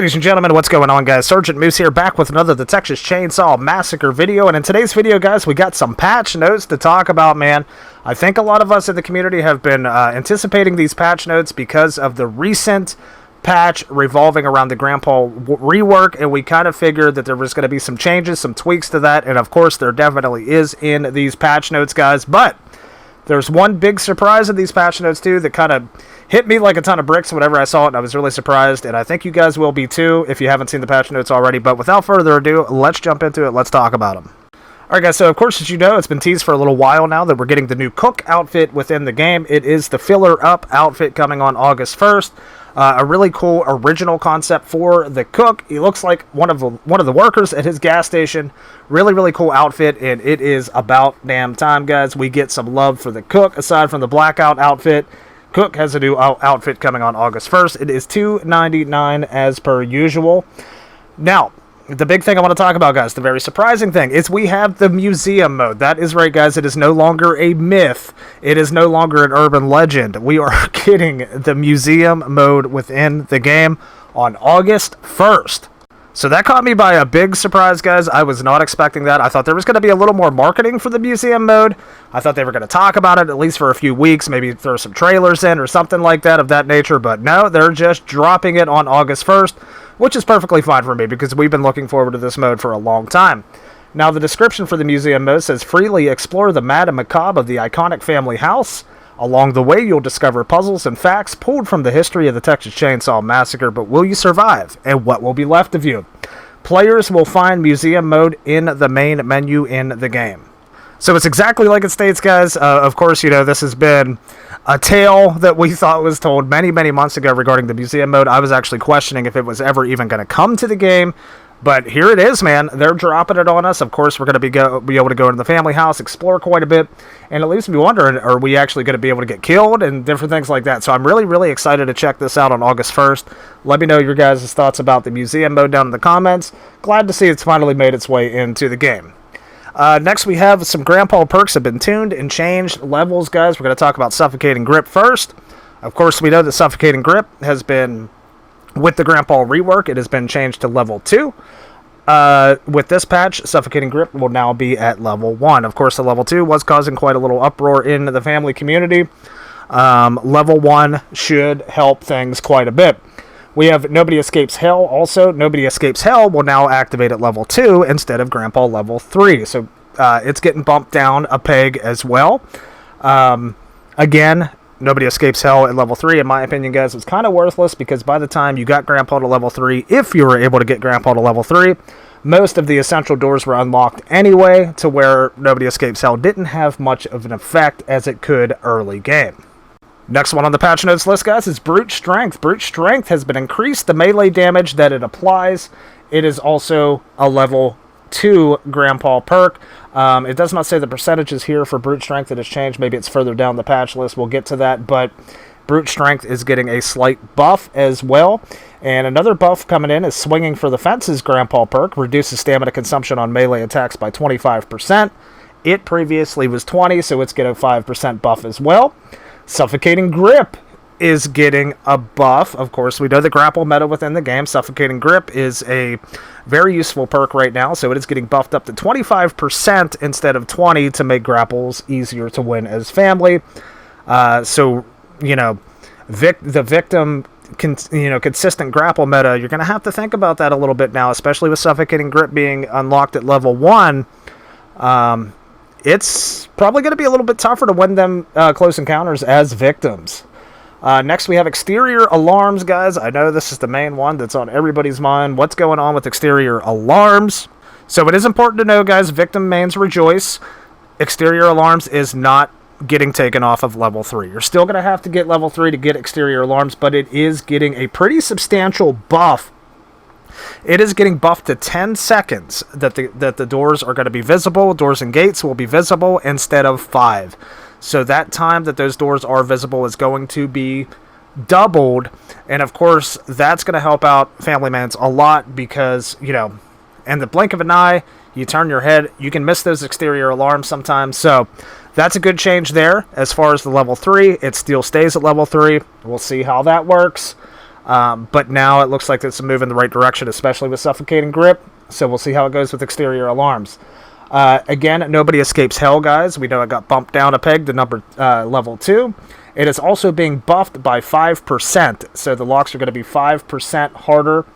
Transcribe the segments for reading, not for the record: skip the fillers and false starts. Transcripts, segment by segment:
Ladies and gentlemen, what's going on, guys? Sergeant Moose here, back with another The Texas Chainsaw Massacre video. And in today's video, guys, we got some patch notes to talk about, man. I think a lot of us in the community have been anticipating these patch notes because of the recent patch revolving around the Grandpa rework, and we kind of figured that there was going to be some changes, some tweaks to that, and of course there definitely is in these patch notes, guys. But there's one big surprise in these patch notes too that kind of hit me like a ton of bricks whenever I saw it, and I was really surprised, and I think you guys will be too if you haven't seen the patch notes already. But without further ado, let's jump into it. Let's talk about them. Alright, guys, so of course, as you know, it's been teased for a little while now that we're getting the new Cook outfit within the game. It is the Filler Up outfit coming on August 1st. A really cool original concept for the Cook. He looks like one of the workers at his gas station. Really cool outfit, and it is about damn time, guys. We get some love for the Cook aside from the Blackout outfit. Cook has a new outfit coming on August 1st. It is $2.99 as per usual. Now, the big thing I want to talk about, guys, the very surprising thing, is we have the museum mode. That is right, guys. It is no longer a myth. It is no longer an urban legend. We are getting the museum mode within the game on August 1st. So that caught me by a big surprise, guys. I was not expecting that. I thought there was going to be a little more marketing for the museum mode. I thought they were going to talk about it at least for a few weeks, maybe throw some trailers in or something like that of that nature. But no, they're just dropping it on August 1st, which is perfectly fine for me because we've been looking forward to this mode for a long time. Now, the description for the museum mode says, freely explore the mad and macabre of the iconic family house. Along the way, you'll discover puzzles and facts pulled from the history of the Texas Chainsaw Massacre, but will you survive? And what will be left of you? Players will find museum mode in the main menu in the game. So it's exactly like it states, guys. Of course, you know, this has been a tale that we thought was told many months ago regarding the museum mode. I was actually questioning if it was ever even going to come to the game. But here it is, man. They're dropping it on us. Of course, we're going to be able to go into the family house, explore quite a bit, and at least be wondering, are we actually going to be able to get killed and different things like that. So I'm really excited to check this out on August 1st. Let me know your guys' thoughts about the museum mode down in the comments. Glad to see it's finally made its way into the game. Next, we have some Grandpa perks have been tuned and changed levels, guys. We're going to talk about Suffocating Grip first. Of course, we know that Suffocating Grip has been, with the Grandpa rework, it has been changed to level 2. With this patch, Suffocating Grip will now be at level 1. Of course, the level 2 was causing quite a little uproar in the family community. Level 1 should help things quite a bit. We have Nobody Escapes Hell. Also, Nobody Escapes Hell will now activate at level 2 instead of Grandpa level 3. So it's getting bumped down a peg as well. Again, Nobody Escapes Hell at level 3, in my opinion, guys, was kind of worthless because by the time you got Grandpa to level 3, if you were able to get Grandpa to level 3, most of the essential doors were unlocked anyway, to where Nobody Escapes Hell didn't have much of an effect as it could early game. Next one on the patch notes list, guys, is Brute Strength. Brute Strength has been increased. The melee damage that it applies, it is also a level 2 Grandpa perk. It does not say the percentages here for Brute Strength that has changed. Maybe it's further down the patch list. We'll get to that, but Brute Strength is getting a slight buff as well. And another buff coming in is Swinging for the Fences Grandpa perk. Reduces stamina consumption on melee attacks by 25%. It previously was 20, so it's getting a 5% buff as well. Suffocating Grip is getting a buff. Of course, we know the grapple meta within the game. Suffocating Grip is a very useful perk right now, so it is getting buffed up to 25% instead of 20 to make grapples easier to win as family. So, you know, the victim, consistent grapple meta, you're going to have to think about that a little bit now, especially with Suffocating Grip being unlocked at level 1. It's probably going to be a little bit tougher to win them close encounters as victims. Next, we have Exterior Alarms, guys. I know this is the main one that's on everybody's mind. What's going on with Exterior Alarms? So it is important to know, guys, Victim Mains Rejoice. Exterior Alarms is not getting taken off of level 3. You're still going to have to get level 3 to get Exterior Alarms, but it is getting a pretty substantial buff. It is getting buffed to 10 seconds that the doors are going to be visible. Doors and gates will be visible instead of 5. So that time that those doors are visible is going to be doubled. And of course, that's going to help out family mans a lot because, you know, in the blink of an eye, you turn your head, you can miss those exterior alarms sometimes. So that's a good change there. As far as the level 3, it still stays at level 3. We'll see how that works. But now it looks like it's a move in the right direction, especially with suffocating grip. So we'll see how it goes with exterior alarms. Again, nobody escapes hell, guys. We know it got bumped down a peg to level 2. It is also being buffed by 5%. So the locks are going to be 5% harder.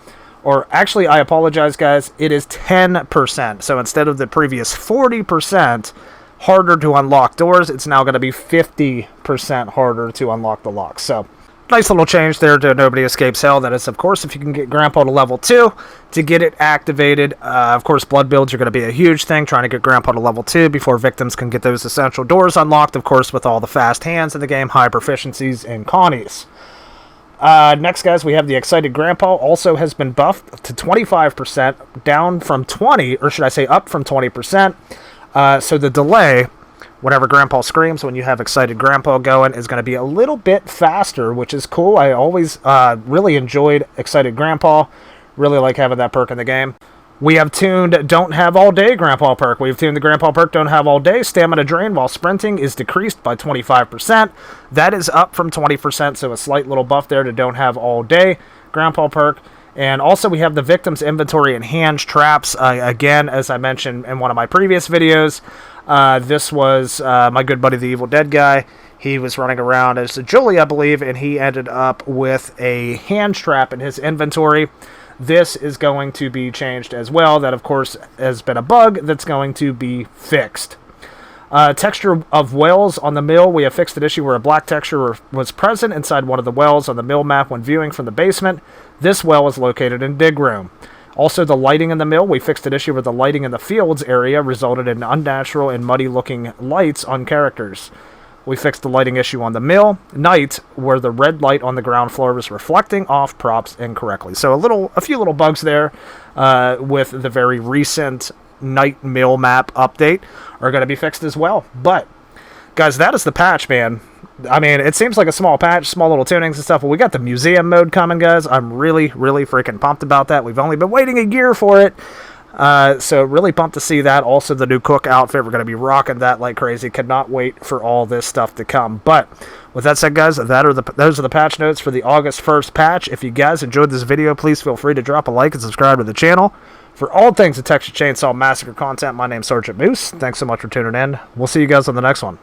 Or actually, I apologize, guys. It is 10%. So instead of the previous 40% harder to unlock doors, it's now going to be 50% harder to unlock the locks. So nice little change there to Nobody Escapes Hell. That is, of course, if you can get Grandpa to level 2 to get it activated. Of course, blood builds are going to be a huge thing, trying to get Grandpa to level 2 before victims can get those essential doors unlocked, of course, with all the fast hands in the game, high proficiencies, and connies. Next, guys, we have the Excited Grandpa. Also has been buffed to 25%, down from 20, or should I say up from 20%. So the delay, whenever Grandpa screams, when you have Excited Grandpa going, is going to be a little bit faster, which is cool. I always really enjoyed Excited Grandpa. Really like having that perk in the game. We have tuned Don't Have All Day Grandpa perk. We've tuned the Grandpa perk Don't Have All Day. Stamina drain while sprinting is decreased by 25%. That is up from 20%, so a slight little buff there to Don't Have All Day Grandpa perk. And also we have the Victim's Inventory and Hand Traps. Again, as I mentioned in one of my previous videos, this was my good buddy, the Evil Dead guy. He was running around as a Julie, I believe, and he ended up with a hand trap in his inventory. This is going to be changed as well. That, of course, has been a bug that's going to be fixed. Texture of wells on the mill. We have fixed an issue where a black texture was present inside one of the wells on the mill map when viewing from the basement. This well is located in Dig Room. Also, the lighting in the mill. We fixed an issue where the lighting in the fields area resulted in unnatural and muddy-looking lights on characters. We fixed the lighting issue on the mill night, where the red light on the ground floor was reflecting off props incorrectly. So a few little bugs there with the very recent night mill map update are going to be fixed as well. But guys, that is the patch, man. I mean, it seems like a small patch, small little tunings and stuff, but we got the museum mode coming, guys. I'm really, really freaking pumped about that. We've only been waiting a year for it. So really pumped to see that. Also, the new Cook outfit, we're going to be rocking that like crazy. Cannot wait for all this stuff to come. But with that said, guys, those are the patch notes for the August 1st patch. If you guys enjoyed this video, please feel free to drop a like and subscribe to the channel. For all things the Texas Chainsaw Massacre content, my name's Sergeant Moose. Thanks so much for tuning in. We'll see you guys on the next one.